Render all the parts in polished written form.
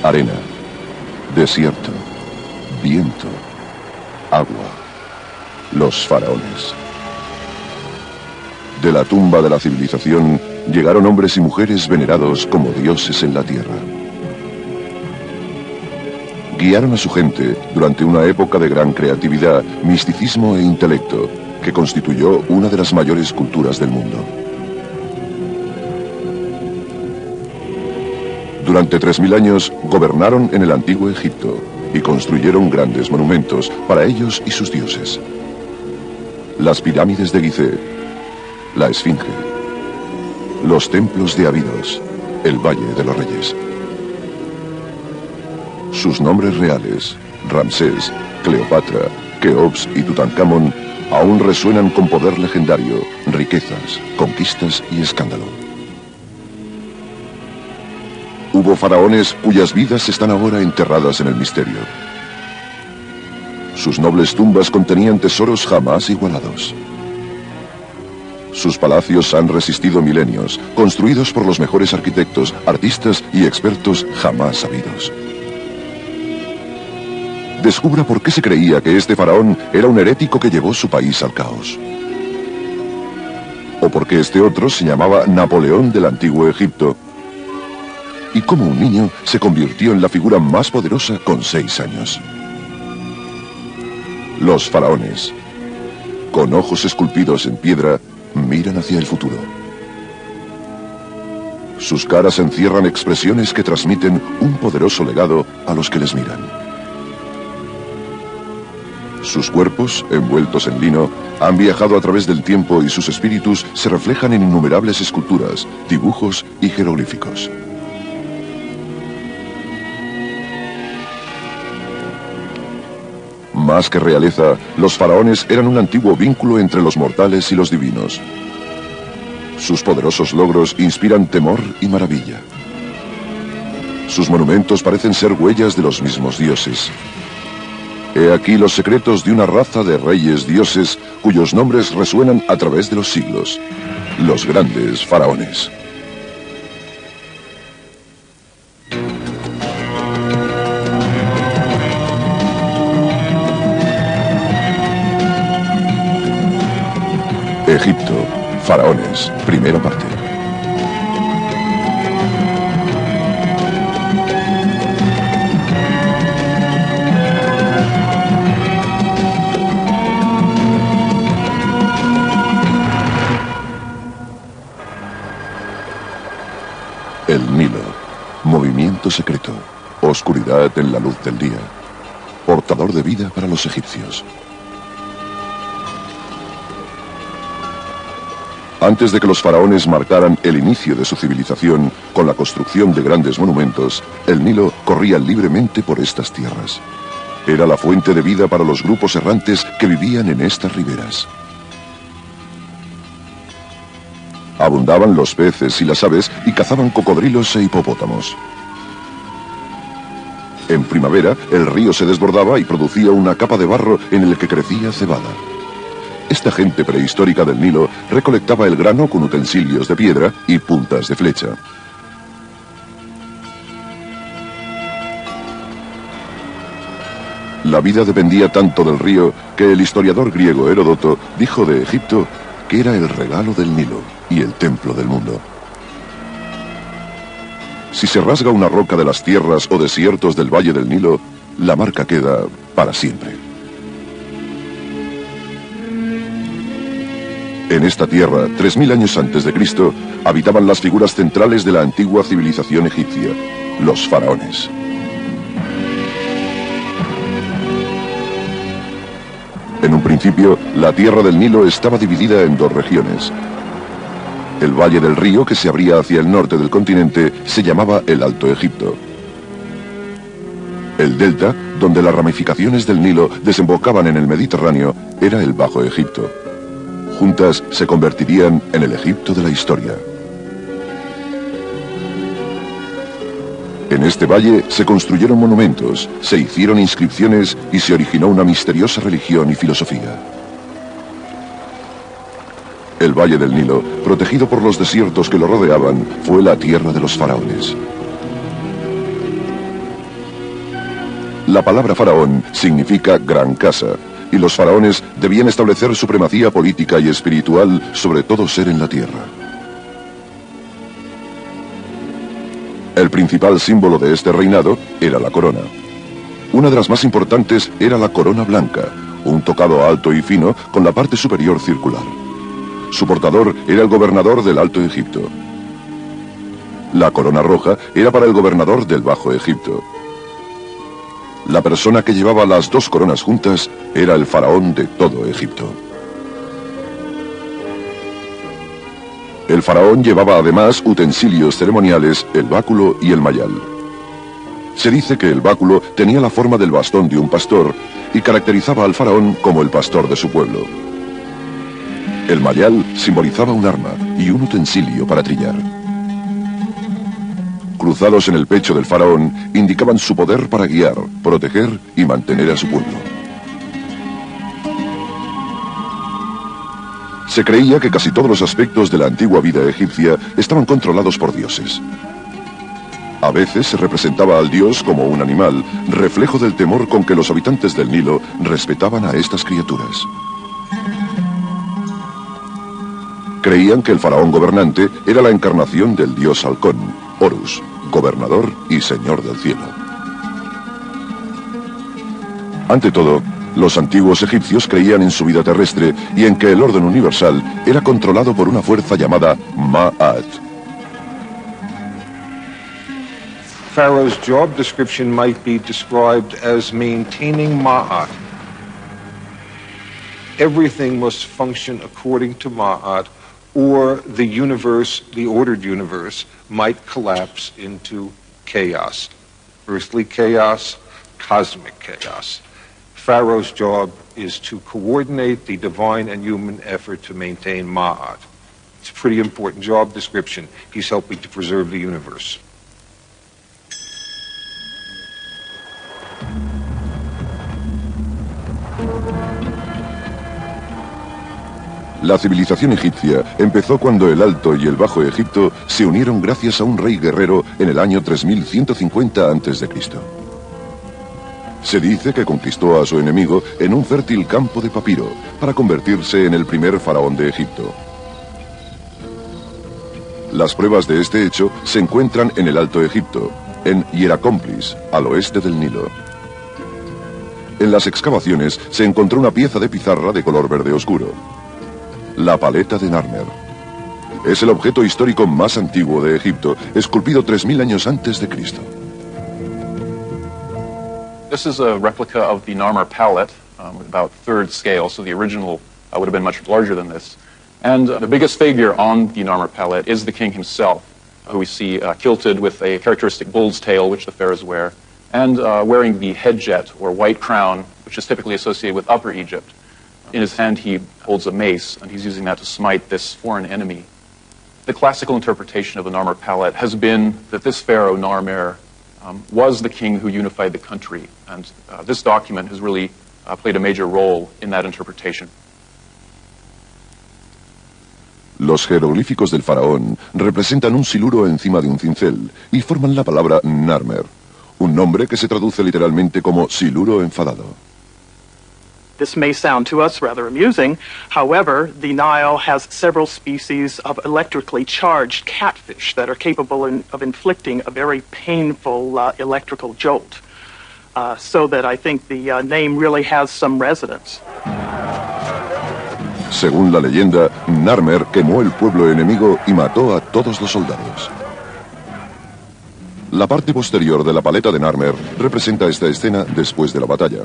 Arena, desierto, viento, agua, los faraones. De la tumba de la civilización llegaron hombres y mujeres venerados como dioses en la tierra. Guiaron a su gente durante una época de gran creatividad, misticismo e intelecto, que constituyó una de las mayores culturas del mundo. Durante 3000 años gobernaron en el antiguo Egipto y construyeron grandes monumentos para ellos y sus dioses. Las pirámides de Gizeh, la Esfinge, los templos de Abidos, el Valle de los Reyes. Sus nombres reales, Ramsés, Cleopatra, Keops y Tutankamón, aún resuenan con poder legendario, riquezas, conquistas y escándalo. Hubo faraones cuyas vidas están ahora enterradas en el misterio. Sus nobles tumbas contenían tesoros jamás igualados. Sus palacios han resistido milenios, construidos por los mejores arquitectos, artistas y expertos jamás sabidos. Descubra por qué se creía que este faraón era un herético que llevó su país al caos. O por qué este otro se llamaba Napoleón del antiguo Egipto. Y cómo un niño se convirtió en la figura más poderosa con 6 años. Los faraones, con ojos esculpidos en piedra, miran hacia el futuro. Sus caras encierran expresiones que transmiten un poderoso legado a los que les miran. Sus cuerpos, envueltos en lino, han viajado a través del tiempo y sus espíritus se reflejan en innumerables esculturas, dibujos y jeroglíficos. Más que realeza, los faraones eran un antiguo vínculo entre los mortales y los divinos. Sus poderosos logros inspiran temor y maravilla. Sus monumentos parecen ser huellas de los mismos dioses. He aquí los secretos de una raza de reyes dioses cuyos nombres resuenan a través de los siglos. Los grandes faraones. Egipto, faraones, primera parte. El Nilo, movimiento secreto, oscuridad en la luz del día, portador de vida para los egipcios. Antes de que los faraones marcaran el inicio de su civilización con la construcción de grandes monumentos, el Nilo corría libremente por estas tierras. Era la fuente de vida para los grupos errantes que vivían en estas riberas. Abundaban los peces y las aves y cazaban cocodrilos e hipopótamos. En primavera, el río se desbordaba y producía una capa de barro en el que crecía cebada. Esta gente prehistórica del Nilo recolectaba el grano con utensilios de piedra y puntas de flecha. La vida dependía tanto del río que el historiador griego Heródoto dijo de Egipto que era el regalo del Nilo y el templo del mundo. Si se rasga una roca de las tierras o desiertos del valle del Nilo, la marca queda para siempre. En esta tierra, 3000 años antes de Cristo, habitaban las figuras centrales de la antigua civilización egipcia, los faraones. En un principio, la tierra del Nilo estaba dividida en 2 regiones. El valle del río, que se abría hacia el norte del continente, se llamaba el Alto Egipto. El delta, donde las ramificaciones del Nilo desembocaban en el Mediterráneo, era el Bajo Egipto. Juntas se convertirían en el Egipto de la historia. En este valle se construyeron monumentos, se hicieron inscripciones y se originó una misteriosa religión y filosofía. El Valle del Nilo, protegido por los desiertos que lo rodeaban, fue la tierra de los faraones. La palabra faraón significa gran casa, y los faraones debían establecer supremacía política y espiritual sobre todo ser en la tierra. El principal símbolo de este reinado era la corona. Una de las más importantes era la corona blanca, un tocado alto y fino con la parte superior circular. Su portador era el gobernador del Alto Egipto. La corona roja era para el gobernador del Bajo Egipto. La persona que llevaba las dos coronas juntas era el faraón de todo Egipto. El faraón llevaba además utensilios ceremoniales, el báculo y el mayal. Se dice que el báculo tenía la forma del bastón de un pastor y caracterizaba al faraón como el pastor de su pueblo. El mayal simbolizaba un arma y un utensilio para trillar. Cruzados en el pecho del faraón, indicaban su poder para guiar, proteger y mantener a su pueblo. Se creía que casi todos los aspectos de la antigua vida egipcia estaban controlados por dioses. A veces se representaba al dios como un animal, reflejo del temor con que los habitantes del Nilo respetaban a estas criaturas. Creían que el faraón gobernante era la encarnación del dios halcón, Horus, gobernador y señor del cielo. Ante todo, los antiguos egipcios creían en su vida terrestre y en que el orden universal era controlado por una fuerza llamada Ma'at. Pharaoh's job description might be described as maintaining Ma'at. Everything must function according to Ma'at, or the universe, the ordered universe, might collapse into chaos. Earthly chaos, cosmic chaos. Pharaoh's job is to coordinate the divine and human effort to maintain Ma'at. It's a pretty important job description. He's helping to preserve the universe. La civilización egipcia empezó cuando el Alto y el Bajo Egipto se unieron gracias a un rey guerrero en el año 3150 a.C. Se dice que conquistó a su enemigo en un fértil campo de papiro para convertirse en el primer faraón de Egipto. Las pruebas de este hecho se encuentran en el Alto Egipto, en Hierakonpolis, al oeste del Nilo. En las excavaciones se encontró una pieza de pizarra de color verde oscuro. La paleta de Narmer. Es el objeto histórico más antiguo de Egipto, esculpido 3000 años antes de Cristo. This is a replica of the Narmer palette, about third scale, so the original would have been much larger than this. And the biggest figure on the Narmer palette is the king himself, who we see kilted with a characteristic bull's tail, which the pharaohs wear, and wearing the head jet, or white crown, which is typically associated with Upper Egypt. In his hand he holds a mace, and he's using that to smite this foreign enemy. The classical interpretation of the Narmer palette has been that this pharaoh, Narmer, was the king who unified the country, and this document has really played a major role in that interpretation. Los jeroglíficos del faraón representan un siluro encima de un cincel y forman la palabra Narmer, un nombre que se traduce literalmente como siluro enfadado. This may sound to us rather amusing. However, the Nile has several species of electrically charged catfish that are capable of inflicting a very painful electrical jolt. So that I think the name really has some resonance. Según la leyenda, Narmer quemó el pueblo enemigo y mató a todos los soldados. La parte posterior de la paleta de Narmer representa esta escena después de la batalla.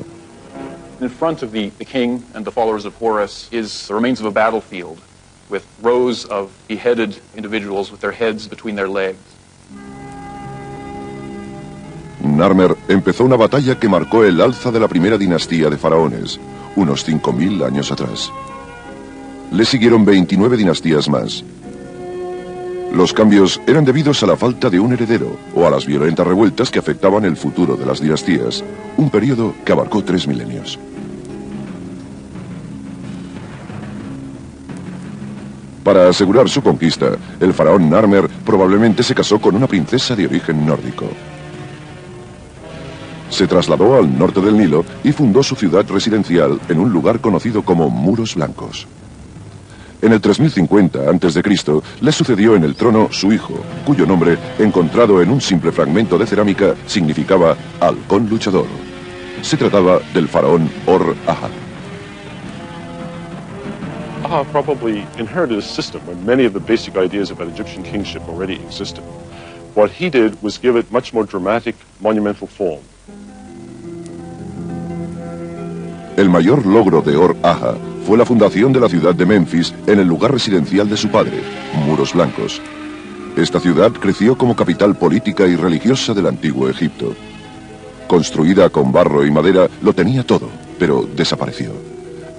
In front of the king and the followers of Horus is the remains of a battlefield with rows of beheaded individuals with their heads between their legs. Narmer empezó una batalla que marcó el alza de la primera dinastía de faraones, unos 5000 años atrás. Le siguieron 29 dinastías más. Los cambios eran debidos a la falta de un heredero o a las violentas revueltas que afectaban el futuro de las dinastías, un periodo que abarcó 3 milenios. Para asegurar su conquista, el faraón Narmer probablemente se casó con una princesa de origen nórdico. Se trasladó al norte del Nilo y fundó su ciudad residencial en un lugar conocido como Muros Blancos. En el 3050 a.C. le sucedió en el trono su hijo, cuyo nombre, encontrado en un simple fragmento de cerámica, significaba halcón luchador. Se trataba del faraón Or-Aha. Aha probably inherited a system where many of the basic ideas about Egyptian kingship already existed. What he did was give it much more dramatic, monumental form. El mayor logro de Or-Aha fue la fundación de la ciudad de Memphis en el lugar residencial de su padre, Muros Blancos. Esta ciudad creció como capital política y religiosa del antiguo Egipto. Construida con barro y madera, lo tenía todo, pero desapareció.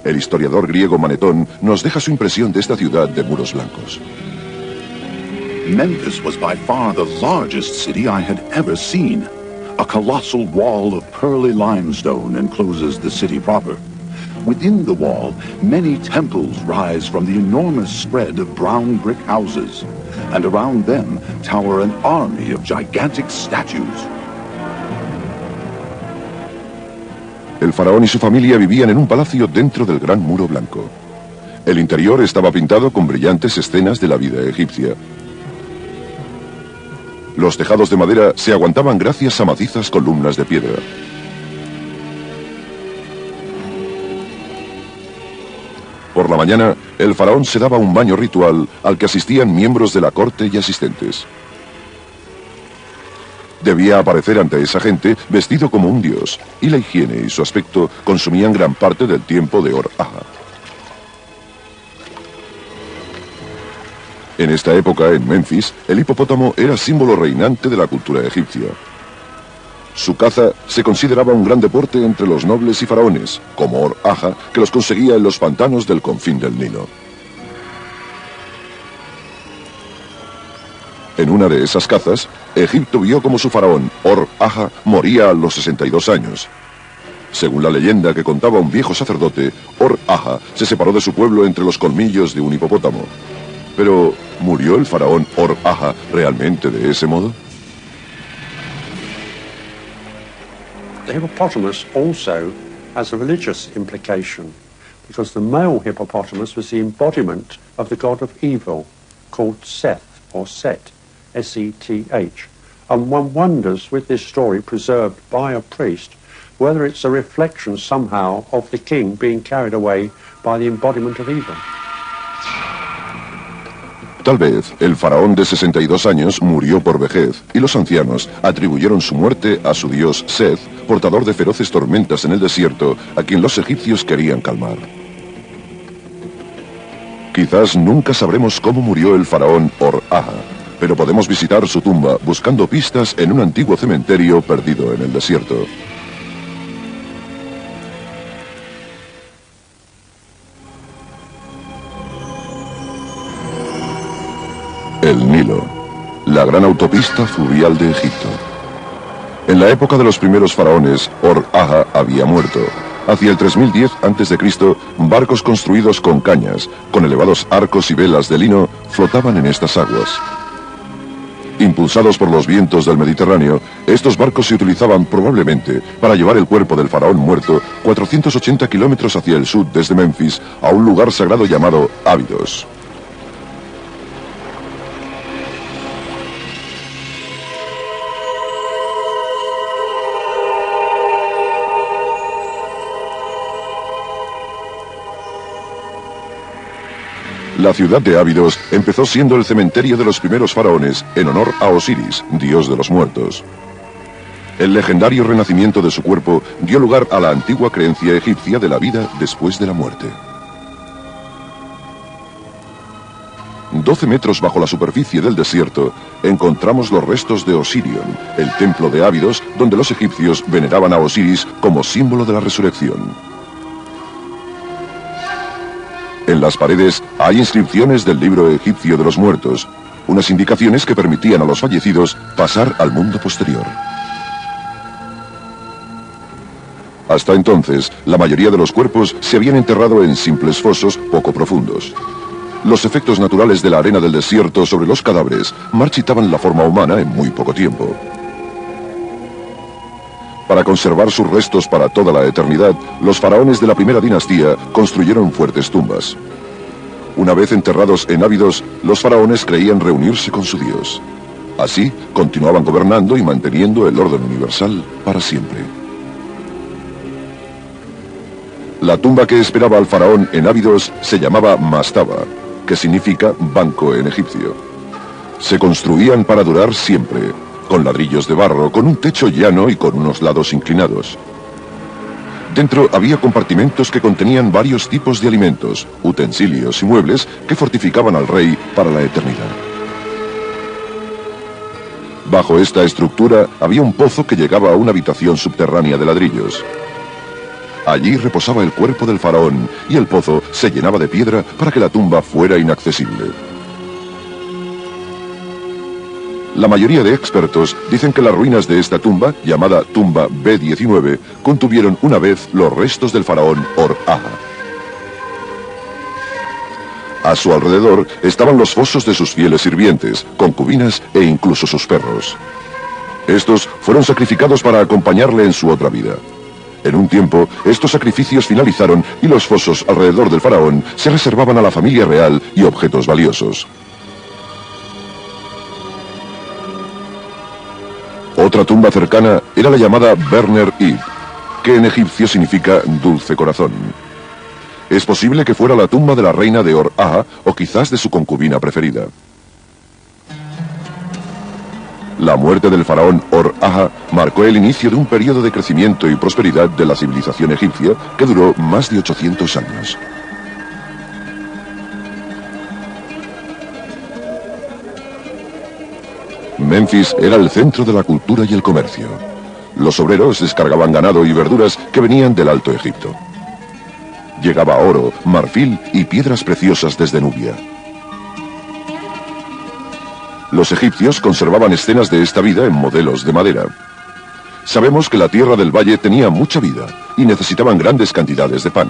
El historiador griego Manetón nos deja su impresión de esta ciudad de Muros Blancos. Memphis was by far the largest city I had ever seen. A colossal wall of pearly limestone encloses the city proper. Within the wall, many temples rise from the enormous spread of brown brick houses, and around them tower an army of gigantic statues. El faraón y su familia vivían en un palacio dentro del Gran Muro Blanco. El interior estaba pintado con brillantes escenas de la vida egipcia. Los tejados de madera se aguantaban gracias a macizas columnas de piedra. Por la mañana, el faraón se daba un baño ritual al que asistían miembros de la corte y asistentes. Debía aparecer ante esa gente vestido como un dios, y la higiene y su aspecto consumían gran parte del tiempo de Or-Aha. En esta época, en Memphis, el hipopótamo era símbolo reinante de la cultura egipcia. Su caza se consideraba un gran deporte entre los nobles y faraones, como Or-Aha, que los conseguía en los pantanos del confín del Nilo. En una de esas cazas, Egipto vio como su faraón, Or-Aha, moría a los 62 años. Según la leyenda que contaba un viejo sacerdote, Or-Aha se separó de su pueblo entre los colmillos de un hipopótamo. Pero, ¿murió el faraón Or-Aha realmente de ese modo? The hippopotamus also has a religious implication, because the male hippopotamus was the embodiment of the god of evil, called Seth, or Set, S-E-T-H. And one wonders, with this story preserved by a priest, whether it's a reflection somehow of the king being carried away by the embodiment of evil. Tal vez el faraón de 62 años murió por vejez y los ancianos atribuyeron su muerte a su dios Seth, portador de feroces tormentas en el desierto, a quien los egipcios querían calmar. Quizás nunca sabremos cómo murió el faraón Or-Aha, pero podemos visitar su tumba buscando pistas en un antiguo cementerio perdido en el desierto. El Nilo, la gran autopista fluvial de Egipto. En la época de los primeros faraones, Or-Aha había muerto. Hacia el 3010 a.C., barcos construidos con cañas, con elevados arcos y velas de lino, flotaban en estas aguas. Impulsados por los vientos del Mediterráneo, estos barcos se utilizaban probablemente para llevar el cuerpo del faraón muerto 480 kilómetros hacia el sur desde Memphis a un lugar sagrado llamado Abidos. La ciudad de Abidos empezó siendo el cementerio de los primeros faraones en honor a Osiris, dios de los muertos. El legendario renacimiento de su cuerpo dio lugar a la antigua creencia egipcia de la vida después de la muerte. 12 metros bajo la superficie del desierto encontramos los restos de Osirion, el templo de Abidos, donde los egipcios veneraban a Osiris como símbolo de la resurrección. En las paredes hay inscripciones del libro egipcio de los muertos, unas indicaciones que permitían a los fallecidos pasar al mundo posterior. Hasta entonces, la mayoría de los cuerpos se habían enterrado en simples fosos poco profundos. Los efectos naturales de la arena del desierto sobre los cadáveres marchitaban la forma humana en muy poco tiempo. Para conservar sus restos para toda la eternidad, los faraones de la primera dinastía construyeron fuertes tumbas. Una vez enterrados en Abidos, los faraones creían reunirse con su dios. Así, continuaban gobernando y manteniendo el orden universal para siempre. La tumba que esperaba al faraón en Abidos se llamaba Mastaba, que significa banco en egipcio. Se construían para durar siempre, con ladrillos de barro, con un techo llano y con unos lados inclinados. Dentro había compartimentos que contenían varios tipos de alimentos, utensilios y muebles que fortificaban al rey para la eternidad. Bajo esta estructura había un pozo que llegaba a una habitación subterránea de ladrillos. Allí reposaba el cuerpo del faraón y el pozo se llenaba de piedra para que la tumba fuera inaccesible. La mayoría de expertos dicen que las ruinas de esta tumba, llamada tumba B19, contuvieron una vez los restos del faraón Or-Aha. A su alrededor estaban los fosos de sus fieles sirvientes, concubinas e incluso sus perros. Estos fueron sacrificados para acompañarle en su otra vida. En un tiempo, estos sacrificios finalizaron y los fosos alrededor del faraón se reservaban a la familia real y objetos valiosos. Otra tumba cercana era la llamada Berner Ib, que en egipcio significa dulce corazón. Es posible que fuera la tumba de la reina de Or-Aha o quizás de su concubina preferida. La muerte del faraón Or-Aha marcó el inicio de un periodo de crecimiento y prosperidad de la civilización egipcia que duró más de 800 años. Memphis era el centro de la cultura y el comercio. Los obreros descargaban ganado y verduras que venían del Alto Egipto. Llegaba oro, marfil y piedras preciosas desde Nubia. Los egipcios conservaban escenas de esta vida en modelos de madera. Sabemos que la tierra del valle tenía mucha vida y necesitaban grandes cantidades de pan.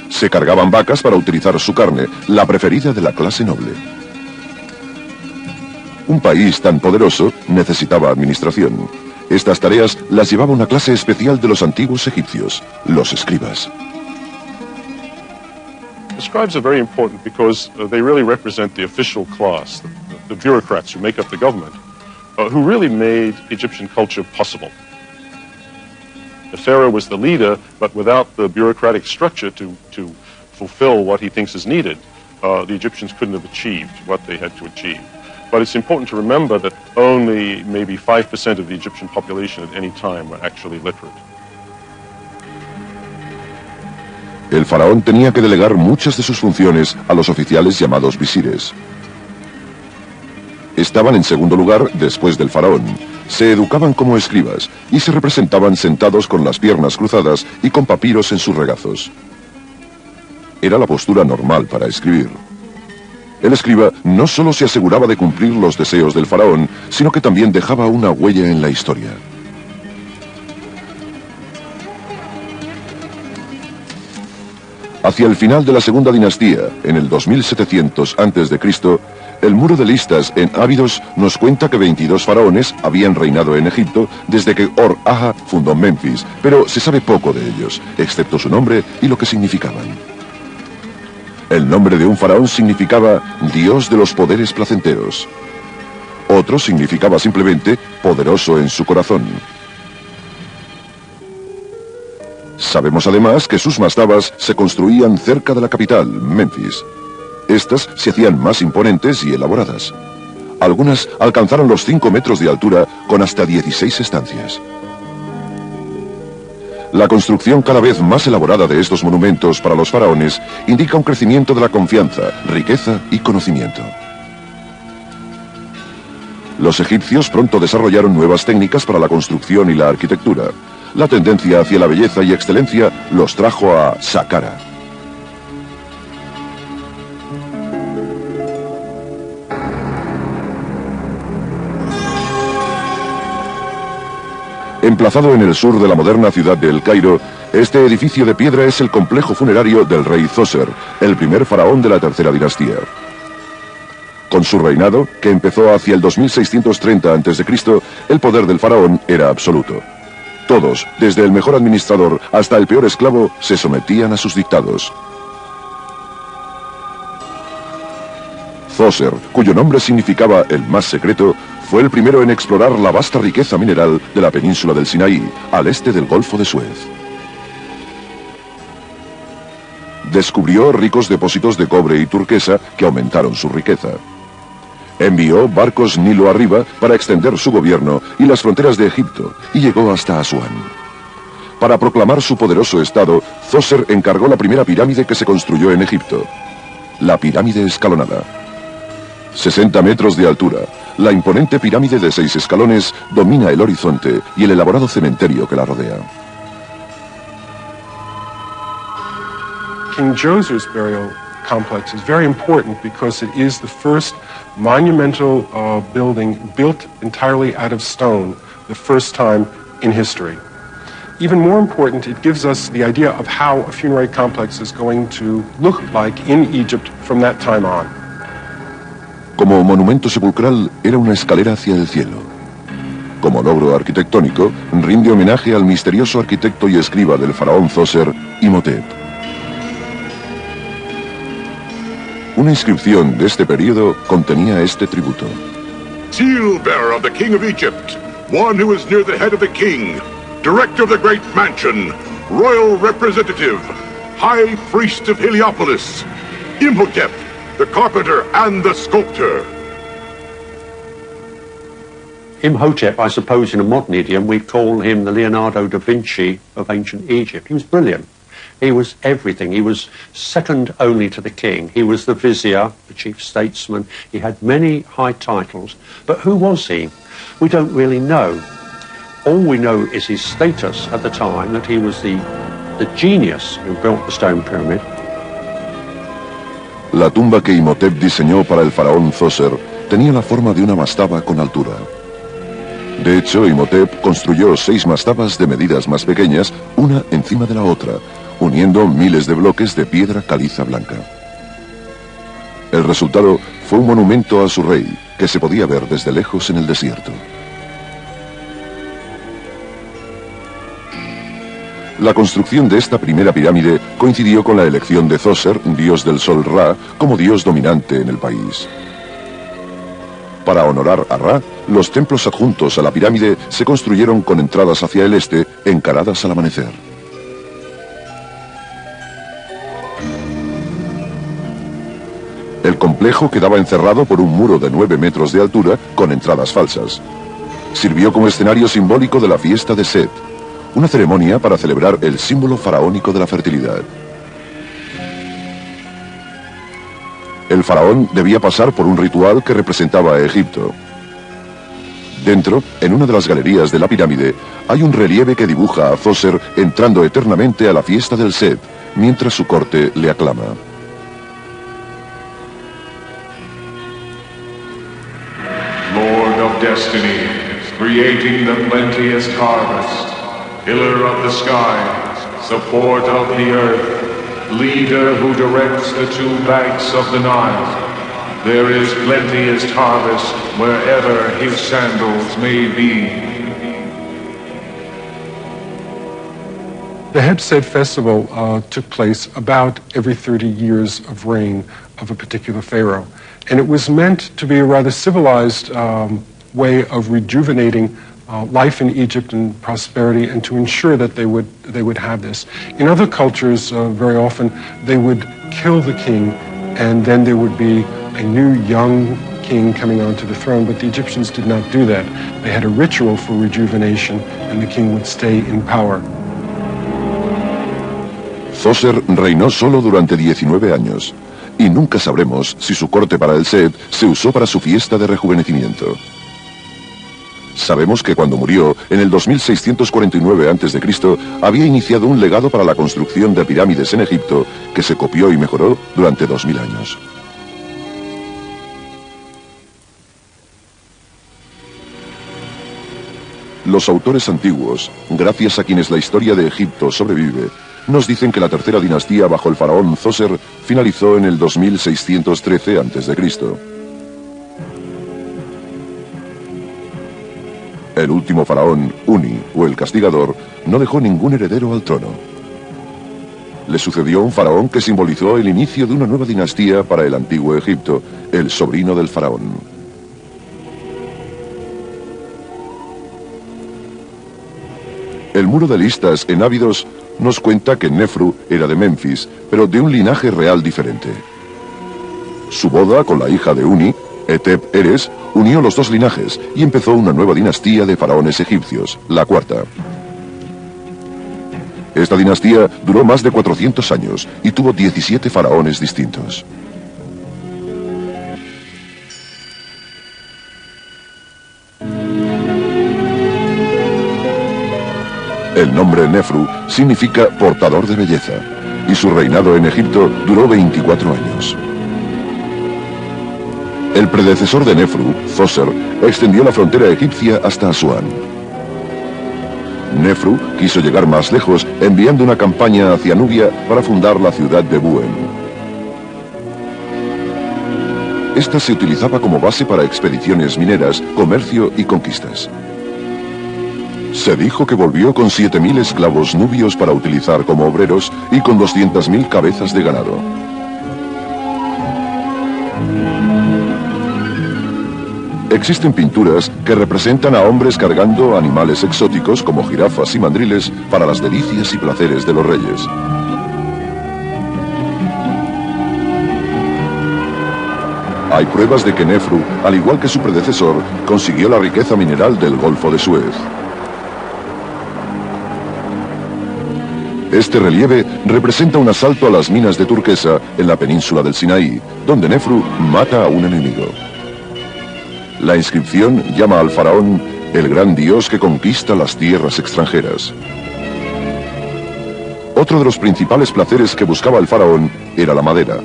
Se cargaban vacas para utilizar su carne, la preferida de la clase noble. Un país tan poderoso necesitaba administración. Estas tareas las llevaba una clase especial de los antiguos egipcios, los escribas. The scribes are very important because they really represent the official class, the bureaucrats who make up the government, who really made Egyptian culture possible. The pharaoh was the leader, but without the bureaucratic structure to fulfill what he thinks is needed, the Egyptians couldn't have achieved what they had to achieve. But it's important to remember that only maybe 5% of the Egyptian population at any time were actually literate. El faraón tenía que delegar muchas de sus funciones a los oficiales llamados visires. Estaban en segundo lugar después del faraón. Se educaban como escribas y se representaban sentados con las piernas cruzadas y con papiros en sus regazos. Era la postura normal para escribir. El escriba no solo se aseguraba de cumplir los deseos del faraón, sino que también dejaba una huella en la historia. Hacia el final de la segunda dinastía, en el 2700 a.C., el muro de listas en Abidos nos cuenta que 22 faraones habían reinado en Egipto desde que Or-Aha fundó Memphis, pero se sabe poco de ellos, excepto su nombre y lo que significaban. El nombre de un faraón significaba Dios de los poderes placenteros. Otro significaba simplemente poderoso en su corazón. Sabemos además que sus mastabas se construían cerca de la capital, Memphis. Estas se hacían más imponentes y elaboradas. Algunas alcanzaron los 5 metros de altura con hasta 16 estancias. La construcción cada vez más elaborada de estos monumentos para los faraones indica un crecimiento de la confianza, riqueza y conocimiento. Los egipcios pronto desarrollaron nuevas técnicas para la construcción y la arquitectura. La tendencia hacia la belleza y excelencia los trajo a Saqqara. Emplazado en el sur de la moderna ciudad de El Cairo, este edificio de piedra es el complejo funerario del rey Zoser, el primer faraón de la tercera dinastía. Con su reinado, que empezó hacia el 2630 a.C., el poder del faraón era absoluto. Todos, desde el mejor administrador hasta el peor esclavo, se sometían a sus dictados. Zoser, cuyo nombre significaba el más secreto, fue el primero en explorar la vasta riqueza mineral de la península del Sinaí, al este del Golfo de Suez. Descubrió ricos depósitos de cobre y turquesa que aumentaron su riqueza. Envió barcos Nilo arriba para extender su gobierno y las fronteras de Egipto, y llegó hasta Asuán. Para proclamar su poderoso estado, Zoser encargó la primera pirámide que se construyó en Egipto, la pirámide escalonada. 60 metros de altura, la imponente pirámide de 6 escalones domina el horizonte y el elaborado cementerio que la rodea. King Djoser's burial complex is very important because it is the first monumental building built entirely out of stone, the first time in history. Even more important, it gives us the idea of how a funerary complex is going to look like in Egypt from that time on. Como monumento sepulcral, era una escalera hacia el cielo. Como logro arquitectónico, rinde homenaje al misterioso arquitecto y escriba del faraón Zoser, Imhotep. Una inscripción de este periodo contenía este tributo. Seal bearer of the king of Egypt, one who is near the head of the king, director of the great mansion, royal representative, high priest of Heliopolis, Imhotep, the carpenter and the sculptor. Imhotep, I suppose in a modern idiom, we'd call him the Leonardo da Vinci of ancient Egypt. He was brilliant. He was everything. He was second only to the king. He was the vizier, the chief statesman. He had many high titles. But who was he? We don't really know. All we know is his status at the time, that he was the genius who built the stone pyramid. La tumba que Imhotep diseñó para el faraón Zoser tenía la forma de una mastaba con altura. De hecho, Imhotep construyó 6 mastabas de medidas más pequeñas, una encima de la otra, uniendo miles de bloques de piedra caliza blanca. El resultado fue un monumento a su rey, que se podía ver desde lejos en el desierto. La construcción de esta primera pirámide coincidió con la elección de Zoser, dios del sol Ra, como dios dominante en el país. Para honorar a Ra, los templos adjuntos a la pirámide se construyeron con entradas hacia el este, encaradas al amanecer. El complejo quedaba encerrado por un muro de 9 metros de altura con entradas falsas. Sirvió como escenario simbólico de la fiesta de Set, una ceremonia para celebrar el símbolo faraónico de la fertilidad. El faraón debía pasar por un ritual que representaba a Egipto. Dentro, en una de las galerías de la pirámide, hay un relieve que dibuja a Zoser entrando eternamente a la fiesta del Set, mientras su corte le aclama. Lord of destiny, creating the plenteous harvest, pillar of the sky, support of the earth, leader who directs the 2 banks of the Nile. There is plenteous harvest wherever his sandals may be. The Heb-Sed festival took place about every 30 years of reign of a particular pharaoh. And it was meant to be a rather civilized way of rejuvenating life in Egypt and prosperity, and to ensure that they would have this. In other cultures, very often, they would kill the king, and then there would be a new young king coming onto the throne, but the Egyptians did not do that. They had a ritual for rejuvenation, and the king would stay in power. Zoser reinó solo durante 19 años, y nunca sabremos si su corte para el Set se usó para su fiesta de rejuvenecimiento. Sabemos que cuando murió, en el 2649 a.C., había iniciado un legado para la construcción de pirámides en Egipto que se copió y mejoró durante 2000 años. Los autores antiguos, gracias a quienes la historia de Egipto sobrevive, nos dicen que la tercera dinastía bajo el faraón Zoser finalizó en el 2613 a.C. El último faraón, Uni, o el castigador, no dejó ningún heredero al trono. Le sucedió un faraón que simbolizó el inicio de una nueva dinastía para el antiguo Egipto, el sobrino del faraón. El muro de listas en Abidos nos cuenta que Nefru era de Memphis, pero de un linaje real diferente. Su boda con la hija de Uni, Etep Eres, unió los dos linajes y empezó una nueva dinastía de faraones egipcios, la cuarta. Esta dinastía duró más de 400 años y tuvo 17 faraones distintos. El nombre Nefru significa portador de belleza, y su reinado en Egipto duró 24 años. El predecesor de Nefru, Zoser, extendió la frontera egipcia hasta Asuán. Nefru quiso llegar más lejos enviando una campaña hacia Nubia para fundar la ciudad de Buen. Esta se utilizaba como base para expediciones mineras, comercio y conquistas. Se dijo que volvió con 7.000 esclavos nubios para utilizar como obreros y con 200.000 cabezas de ganado. Existen pinturas que representan a hombres cargando animales exóticos como jirafas y mandriles para las delicias y placeres de los reyes. Hay pruebas de que Nefru, al igual que su predecesor, consiguió la riqueza mineral del Golfo de Suez. Este relieve representa un asalto a las minas de turquesa en la península del Sinaí, donde Nefru mata a un enemigo. La inscripción llama al faraón el gran dios que conquista las tierras extranjeras. Otro de los principales placeres que buscaba el faraón era la madera.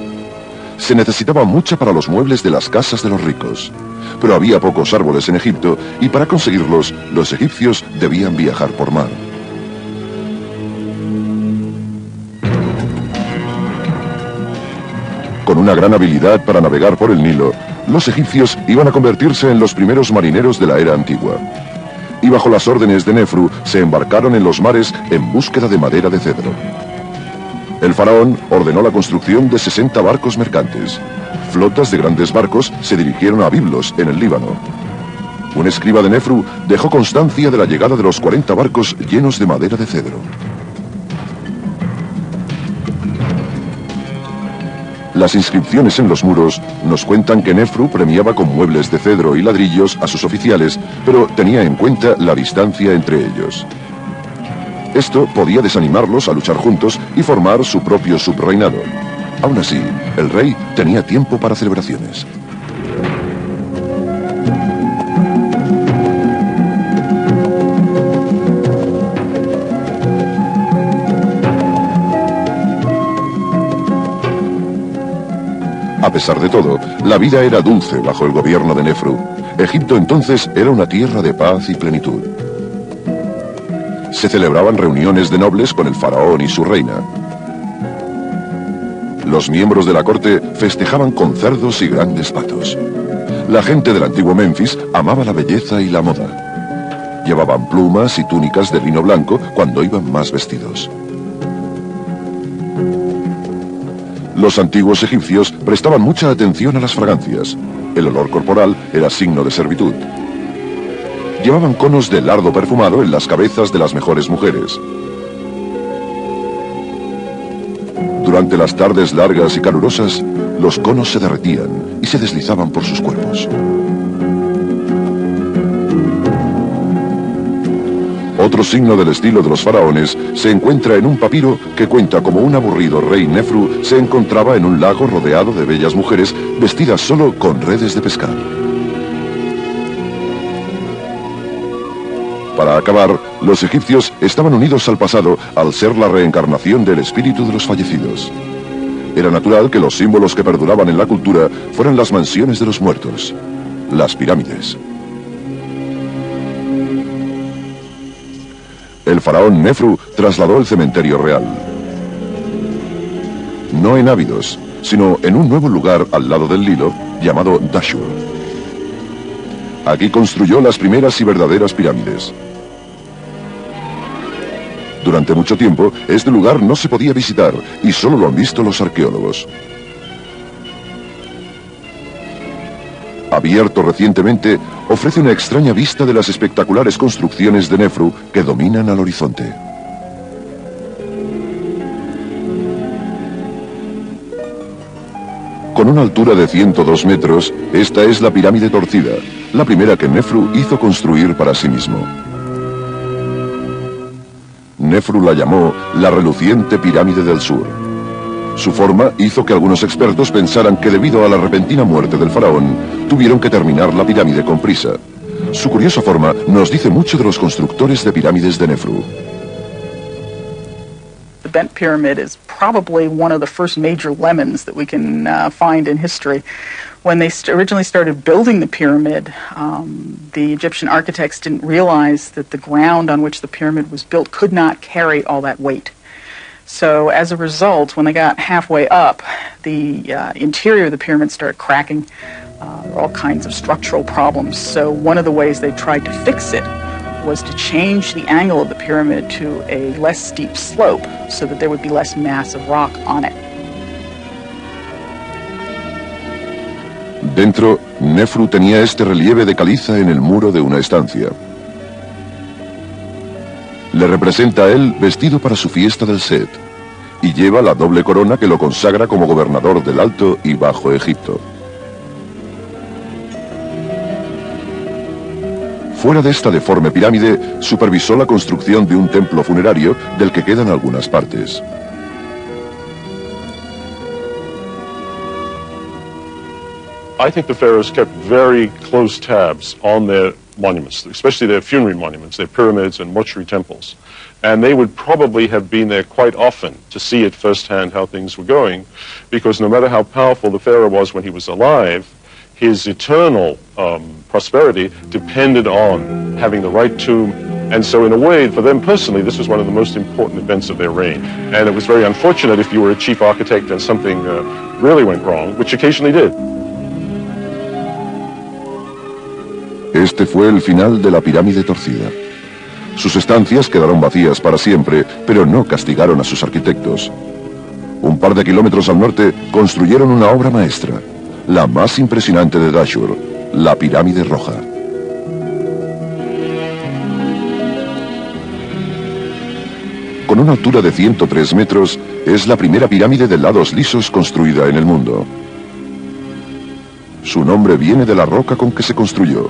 Se necesitaba mucha para los muebles de las casas de los ricos, pero había pocos árboles en Egipto y para conseguirlos, los egipcios debían viajar por mar. Con una gran habilidad para navegar por el Nilo, los egipcios iban a convertirse en los primeros marineros de la era antigua. Y bajo las órdenes de Nefru se embarcaron en los mares en búsqueda de madera de cedro. El faraón ordenó la construcción de 60 barcos mercantes. Flotas de grandes barcos se dirigieron a Biblos, en el Líbano. Un escriba de Nefru dejó constancia de la llegada de los 40 barcos llenos de madera de cedro. Las inscripciones en los muros nos cuentan que Nefru premiaba con muebles de cedro y ladrillos a sus oficiales, pero tenía en cuenta la distancia entre ellos. Esto podía desanimarlos a luchar juntos y formar su propio subreinado. Aún así, el rey tenía tiempo para celebraciones. A pesar de todo, la vida era dulce bajo el gobierno de Nefru. Egipto entonces era una tierra de paz y plenitud. Se celebraban reuniones de nobles con el faraón y su reina. Los miembros de la corte festejaban con cerdos y grandes patos. La gente del antiguo Memphis amaba la belleza y la moda. Llevaban plumas y túnicas de lino blanco cuando iban más vestidos. Los antiguos egipcios prestaban mucha atención a las fragancias. El olor corporal era signo de servitud. Llevaban conos de lardo perfumado en las cabezas de las mejores mujeres. Durante las tardes largas y calurosas, los conos se derretían y se deslizaban por sus cuerpos. Otro signo del estilo de los faraones se encuentra en un papiro que cuenta cómo un aburrido rey Nefru se encontraba en un lago rodeado de bellas mujeres vestidas solo con redes de pescar. Para acabar, los egipcios estaban unidos al pasado al ser la reencarnación del espíritu de los fallecidos. Era natural que los símbolos que perduraban en la cultura fueran las mansiones de los muertos, las pirámides. El faraón Nefru trasladó el cementerio real. No en Abidos, sino en un nuevo lugar al lado del Nilo llamado Dashur. Aquí construyó las primeras y verdaderas pirámides. Durante mucho tiempo, este lugar no se podía visitar y solo lo han visto los arqueólogos. Abierto recientemente, ofrece una extraña vista de las espectaculares construcciones de Nefru que dominan al horizonte. Con una altura de 102 metros, esta es la pirámide torcida, la primera que Nefru hizo construir para sí mismo. Nefru la llamó la reluciente pirámide del sur. Su forma hizo que algunos expertos pensaran que debido a la repentina muerte del faraón, tuvieron que terminar la pirámide con prisa. Su curiosa forma nos dice mucho de los constructores de pirámides de Nefru. The Bent Pyramid is probably one of the first major lemons that we can find in history. When they originally started building the pyramid, the Egyptian architects didn't realize that the ground on which the pyramid was built could not carry all that weight. So as a result, when they got halfway up, the interior of the pyramid started cracking. There were all kinds of structural problems. So one of the ways they tried to fix it was to change the angle of the pyramid to a less steep slope so that there would be less mass of rock on it. Dentro, Nefru tenía este relieve de caliza en el muro de una estancia. Le representa a él vestido para su fiesta del Set y lleva la doble corona que lo consagra como gobernador del Alto y Bajo Egipto. Fuera de esta deforme pirámide, supervisó la construcción de un templo funerario del que quedan algunas partes. I think the pharaohs kept very close tabs on their monuments, especially their funerary monuments, their pyramids and mortuary temples. And they would probably have been there quite often to see at firsthand how things were going, because no matter how powerful the pharaoh was when he was alive, his eternal prosperity depended on having the right tomb. And so in a way, for them personally, this was one of the most important events of their reign. And it was very unfortunate if you were a chief architect and something really went wrong, which occasionally did. Este fue el final de la pirámide torcida. Sus estancias quedaron vacías para siempre, pero no castigaron a sus arquitectos. Un par de kilómetros al norte construyeron una obra maestra, la más impresionante de Dashur, la pirámide roja. Con una altura de 103 metros, es la primera pirámide de lados lisos construida en el mundo. Su nombre viene de la roca con que se construyó.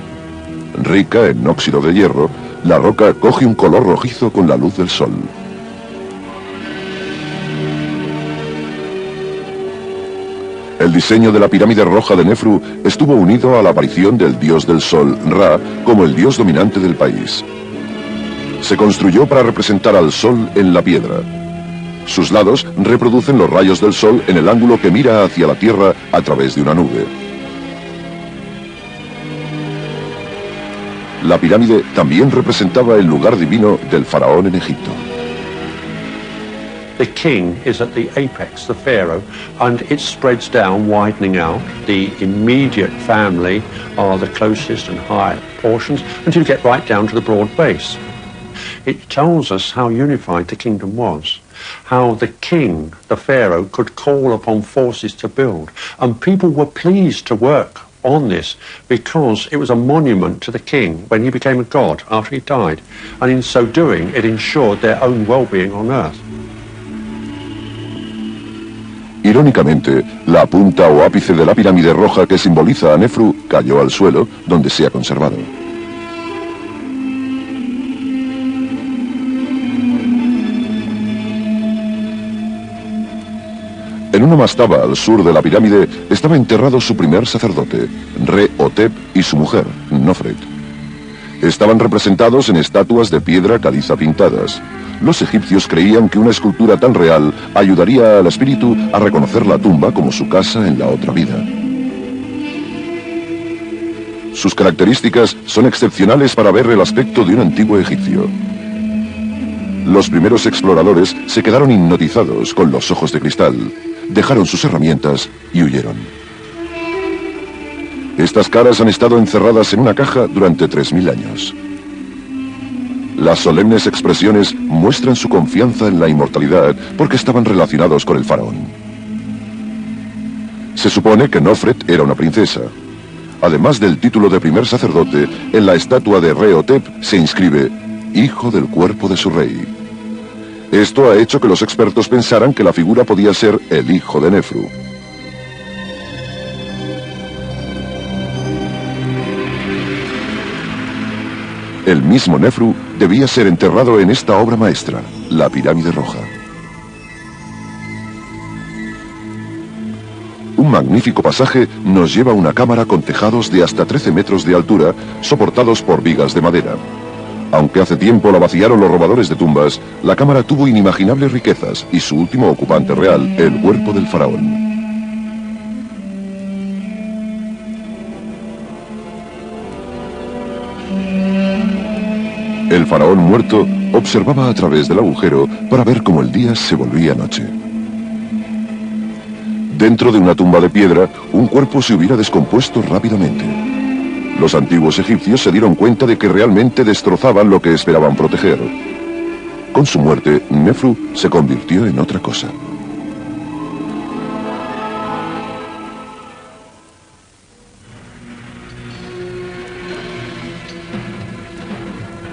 Rica en óxido de hierro, la roca coge un color rojizo con la luz del sol. El diseño de la pirámide roja de Nefru estuvo unido a la aparición del dios del sol, Ra, como el dios dominante del país. Se construyó para representar al sol en la piedra. Sus lados reproducen los rayos del sol en el ángulo que mira hacia la tierra a través de una nube. La pirámide también representaba el lugar divino del faraón en Egipto. The king is at the apex, the pharaoh, and it spreads down, widening out. The immediate family are the closest and higher portions until you get right down to the broad base. It tells us how unified the kingdom was, how the king, the pharaoh, could call upon forces to build, and people were pleased to work on this because it was a monument to the king when he became a god after he died, and in so doing it ensured their own well-being on earth. Irónicamente, la punta o ápice de la pirámide roja que simboliza a Nefru cayó al suelo, donde se ha conservado. En una mastaba al sur de la pirámide estaba enterrado su primer sacerdote, Re-Hotep, y su mujer, Nofret. Estaban representados en estatuas de piedra caliza pintadas. Los egipcios creían que una escultura tan real ayudaría al espíritu a reconocer la tumba como su casa en la otra vida. Sus características son excepcionales para ver el aspecto de un antiguo egipcio. Los primeros exploradores se quedaron hipnotizados con los ojos de cristal, dejaron sus herramientas y huyeron. Estas caras han estado encerradas en una caja durante 3000 años. Las solemnes expresiones muestran su confianza en la inmortalidad porque estaban relacionados con el faraón. Se supone que Nofret era una princesa. Además del título de primer sacerdote, en la estatua de Re-Hotep se inscribe «Hijo del cuerpo de su rey». Esto ha hecho que los expertos pensaran que la figura podía ser el hijo de Nefru. El mismo Nefru debía ser enterrado en esta obra maestra, la Pirámide Roja. Un magnífico pasaje nos lleva a una cámara con tejados de hasta 13 metros de altura, soportados por vigas de madera. Aunque hace tiempo la vaciaron los robadores de tumbas, la cámara tuvo inimaginables riquezas y su último ocupante real, el cuerpo del faraón. El faraón muerto observaba a través del agujero para ver cómo el día se volvía noche. Dentro de una tumba de piedra, un cuerpo se hubiera descompuesto rápidamente. Los antiguos egipcios se dieron cuenta de que realmente destrozaban lo que esperaban proteger. Con su muerte, Nefru se convirtió en otra cosa.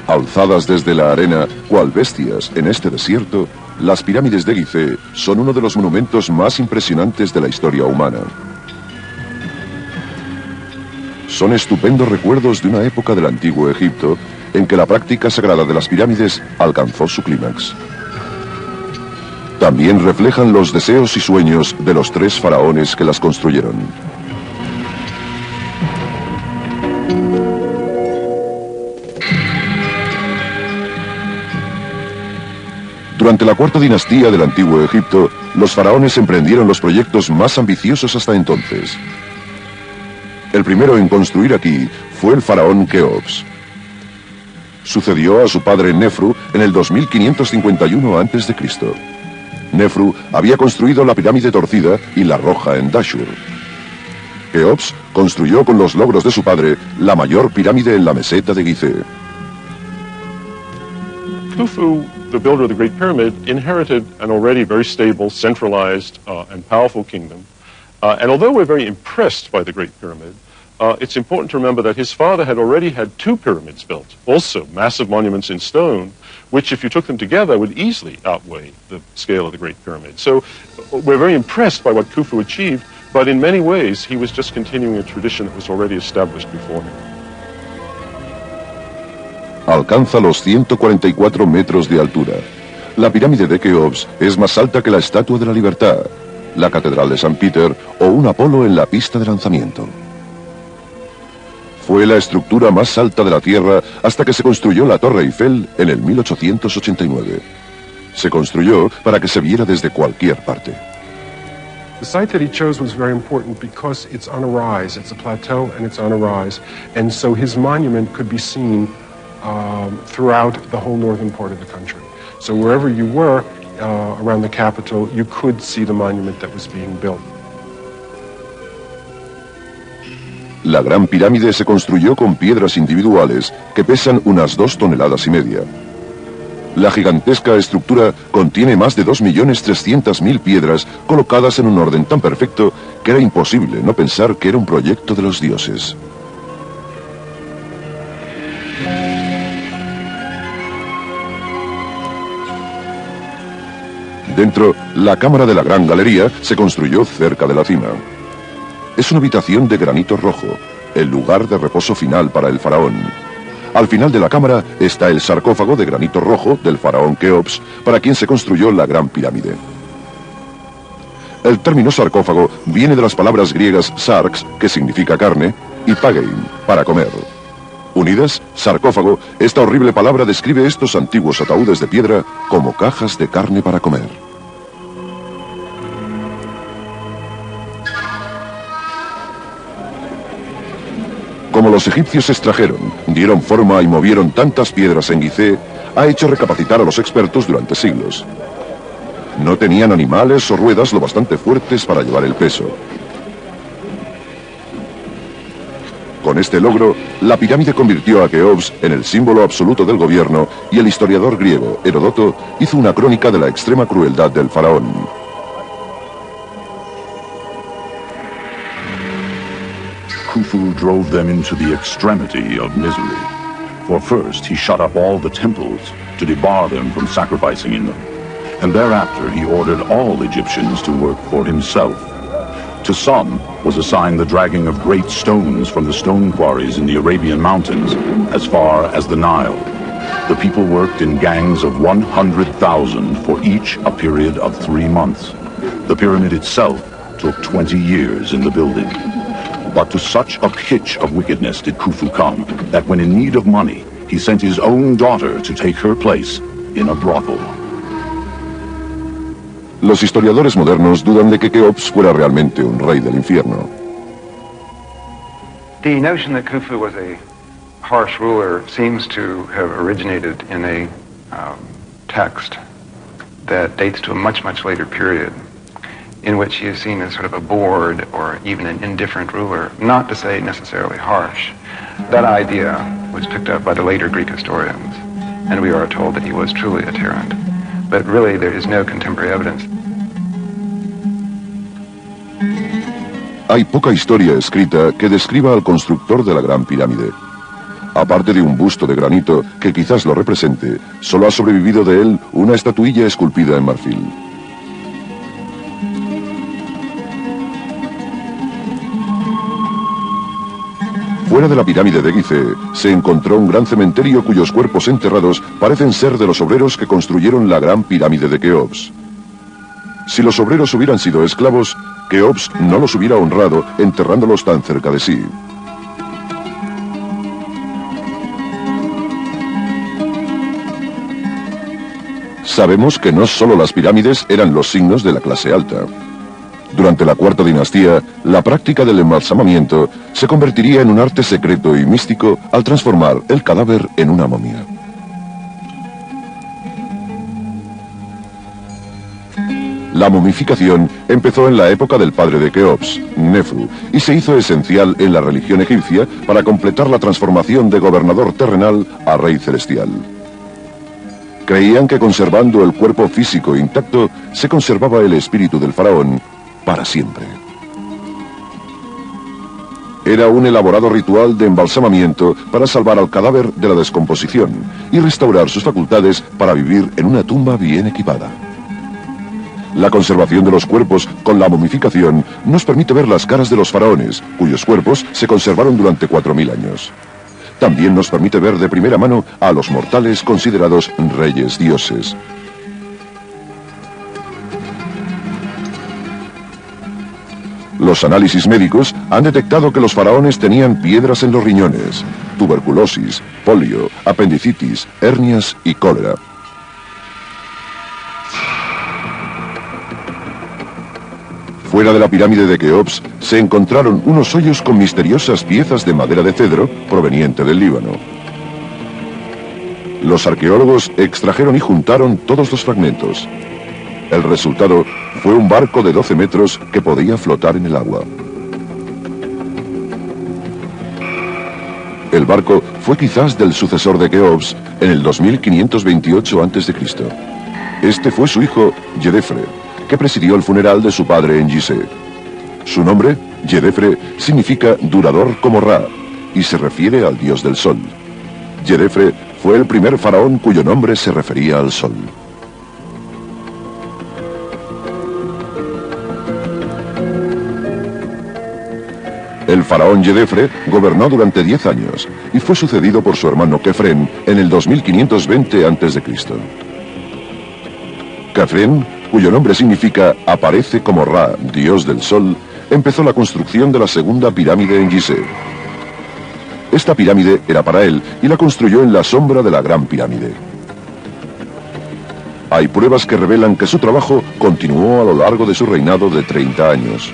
Alzadas desde la arena, cual bestias en este desierto, las pirámides de Gizeh son uno de los monumentos más impresionantes de la historia humana. Son estupendos recuerdos de una época del antiguo Egipto en que la práctica sagrada de las pirámides alcanzó su clímax. También reflejan los deseos y sueños de los 3 faraones que las construyeron. Durante la 4ª dinastía del antiguo Egipto, los faraones emprendieron los proyectos más ambiciosos hasta entonces. El primero en construir aquí fue el faraón Keops. Sucedió a su padre Nefru en el 2551 a.C. Nefru había construido la pirámide torcida y la roja en Dashur. Keops construyó con los logros de su padre la mayor pirámide en la meseta de Gizeh. Khufu, the builder of the Great Pyramid, inherited an already very stable, centralized, and powerful kingdom. And although we're very impressed by the Great Pyramid, it's important to remember that his father had already had 2 pyramids built, also massive monuments in stone, which if you took them together would easily outweigh the scale of the Great Pyramid. So we're very impressed by what Khufu achieved, but in many ways he was just continuing a tradition that was already established before him. Alcanza los 144 metros de altura. La pirámide de Keops es más alta que la Estatua de la Libertad, la Catedral de San Peter o un Apolo en la pista de lanzamiento. Fue la estructura más alta de la Tierra hasta que se construyó la Torre Eiffel en el 1889. Se construyó para que se viera desde cualquier parte. The site that he chose was very important because it's on a rise. It's a plateau and it's on a rise. And so his monument could be seen throughout the whole northern part of the country. So wherever you were around the capital, you could see the monument that was being built. La Gran Pirámide se construyó con piedras individuales que pesan unas 2,5 toneladas. La gigantesca estructura contiene más de 2.300.000 piedras colocadas en un orden tan perfecto que era imposible no pensar que era un proyecto de los dioses. Dentro, la cámara de la Gran Galería se construyó cerca de la cima. Es una habitación de granito rojo, el lugar de reposo final para el faraón. Al final de la cámara está el sarcófago de granito rojo del faraón Keops, para quien se construyó la Gran Pirámide. El término sarcófago viene de las palabras griegas sarx, que significa carne, y pagein, para comer. Unidas, sarcófago, esta horrible palabra describe estos antiguos ataúdes de piedra como cajas de carne para comer. Como los egipcios extrajeron, dieron forma y movieron tantas piedras en Gizeh, ha hecho recapacitar a los expertos durante siglos. No tenían animales o ruedas lo bastante fuertes para llevar el peso. Con este logro, la pirámide convirtió a Keops en el símbolo absoluto del gobierno y el historiador griego Heródoto hizo una crónica de la extrema crueldad del faraón. Khufu drove them into the extremity of misery. For first, he shut up all the temples to debar them from sacrificing in them. And thereafter, he ordered all Egyptians to work for himself. To some was assigned the dragging of great stones from the stone quarries in the Arabian mountains as far as the Nile. The people worked in gangs of 100,000 for each a period of 3 months. The pyramid itself took 20 years in the building. But to such a pitch of wickedness did Khufu come that when in need of money, he sent his own daughter to take her place in a brothel. Los historiadores modernos dudan de que Keops fuera realmente un rey del infierno. The notion that Khufu was a harsh ruler seems to have originated in a text that dates to a much, much later period, in which he is seen as sort of a bored or even an indifferent ruler, not to say necessarily harsh. That idea was picked up by the later Greek historians, and we are told that he was truly a tyrant. But really there is no contemporary evidence. Hay poca historia escrita que describa al constructor de la Gran Pirámide. Aparte de un busto de granito que quizás lo represente, solo ha sobrevivido de él una estatuilla esculpida en marfil. Fuera de la pirámide de Gizeh se encontró un gran cementerio cuyos cuerpos enterrados parecen ser de los obreros que construyeron la Gran Pirámide de Keops. Si los obreros hubieran sido esclavos, Keops no los hubiera honrado enterrándolos tan cerca de sí. Sabemos que no solo las pirámides eran los signos de la clase alta. Durante la Cuarta Dinastía, la práctica del embalsamamiento se convertiría en un arte secreto y místico al transformar el cadáver en una momia. La momificación empezó en la época del padre de Keops, Nefu, y se hizo esencial en la religión egipcia para completar la transformación de gobernador terrenal a rey celestial. Creían que conservando el cuerpo físico intacto, se conservaba el espíritu del faraón para siempre. Era un elaborado ritual de embalsamamiento para salvar al cadáver de la descomposición y restaurar sus facultades para vivir en una tumba bien equipada. La conservación de los cuerpos con la momificación nos permite ver las caras de los faraones, cuyos cuerpos se conservaron durante 4000 años. También nos permite ver de primera mano a los mortales considerados reyes dioses. Los análisis médicos han detectado que los faraones tenían piedras en los riñones, tuberculosis, polio, apendicitis, hernias y cólera. Fuera de la pirámide de Keops se encontraron unos hoyos con misteriosas piezas de madera de cedro proveniente del Líbano. Los arqueólogos extrajeron y juntaron todos los fragmentos. El resultado fue un barco de 12 metros que podía flotar en el agua. El barco fue quizás del sucesor de Keops en el 2528 a.C. Este fue su hijo, Yedefre, que presidió el funeral de su padre en Gizeh. Su nombre, Yedefre, significa durador como Ra, y se refiere al dios del sol. Yedefre fue el primer faraón cuyo nombre se refería al sol. El faraón Yedefre gobernó durante 10 años y fue sucedido por su hermano Kefren en el 2520 a.C. Kefren, cuyo nombre significa aparece como Ra, dios del sol, empezó la construcción de la segunda pirámide en Gizeh. Esta pirámide era para él y la construyó en la sombra de la Gran Pirámide. Hay pruebas que revelan que su trabajo continuó a lo largo de su reinado de 30 años.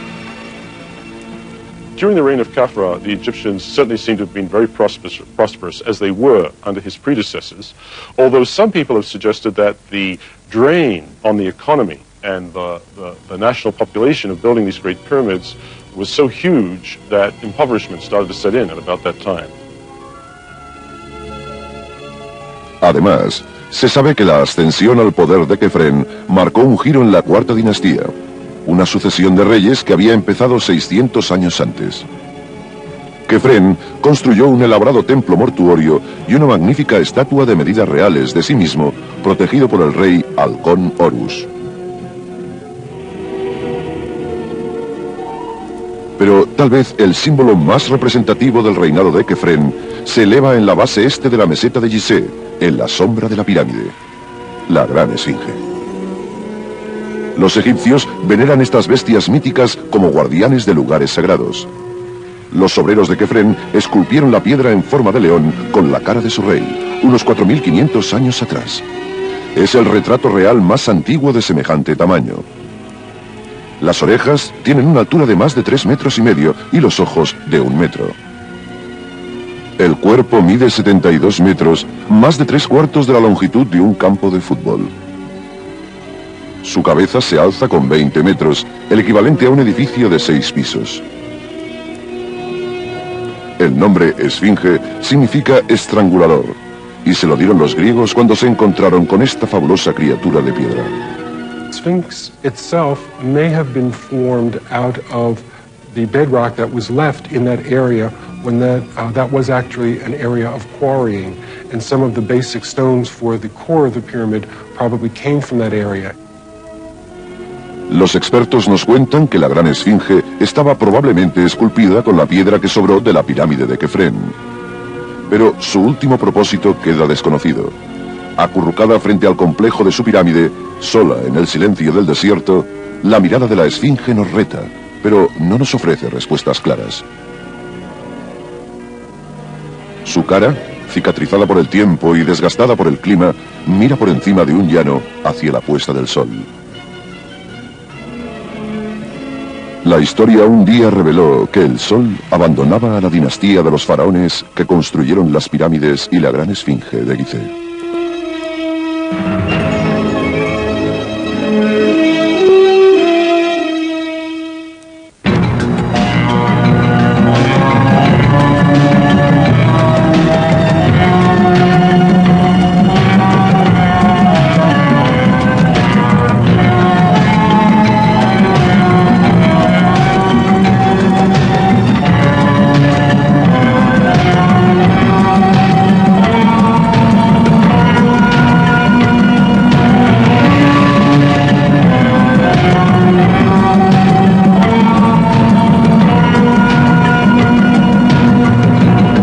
During the reign of Khafra, the Egyptians certainly seem to have been very prosperous as they were under his predecessors, although some people have suggested that the drain on the economy and the national population of building these great pyramids was so huge that impoverishment started to set in at about that time. Además, se sabe que la ascensión al poder de Kefren marcó un giro en la cuarta dinastía, una sucesión de reyes que había empezado 600 años antes. Kefren construyó un elaborado templo mortuorio y una magnífica estatua de medidas reales de sí mismo, protegido por el rey Halcón Horus. Pero tal vez el símbolo más representativo del reinado de Kefren se eleva en la base este de la meseta de Gizeh, en la sombra de la pirámide, la Gran Esfinge. Los egipcios veneran estas bestias míticas como guardianes de lugares sagrados. Los obreros de Kefren esculpieron la piedra en forma de león con la cara de su rey, unos 4.500 años atrás. Es el retrato real más antiguo de semejante tamaño. Las orejas tienen una altura de más de 3,5 metros y los ojos de 1 metro. El cuerpo mide 72 metros, más de 3/4 de la longitud de un campo de fútbol. Su cabeza se alza con 20 metros, el equivalente a un edificio de 6 pisos. El nombre Esfinge significa estrangulador, y se lo dieron los griegos cuando se encontraron con esta fabulosa criatura de piedra. Sphinx itself may have been formed out of the bedrock that was left in that area when that was actually an area of quarrying, and some of the basic stones for the core of the pyramid probably came from that area. Los expertos nos cuentan que la Gran Esfinge estaba probablemente esculpida con la piedra que sobró de la pirámide de Kefren. Pero su último propósito queda desconocido. Acurrucada frente al complejo de su pirámide, sola en el silencio del desierto, la mirada de la Esfinge nos reta, pero no nos ofrece respuestas claras. Su cara, cicatrizada por el tiempo y desgastada por el clima, mira por encima de un llano hacia la puesta del sol. La historia un día reveló que el sol abandonaba a la dinastía de los faraones que construyeron las pirámides y la Gran Esfinge de Gizeh.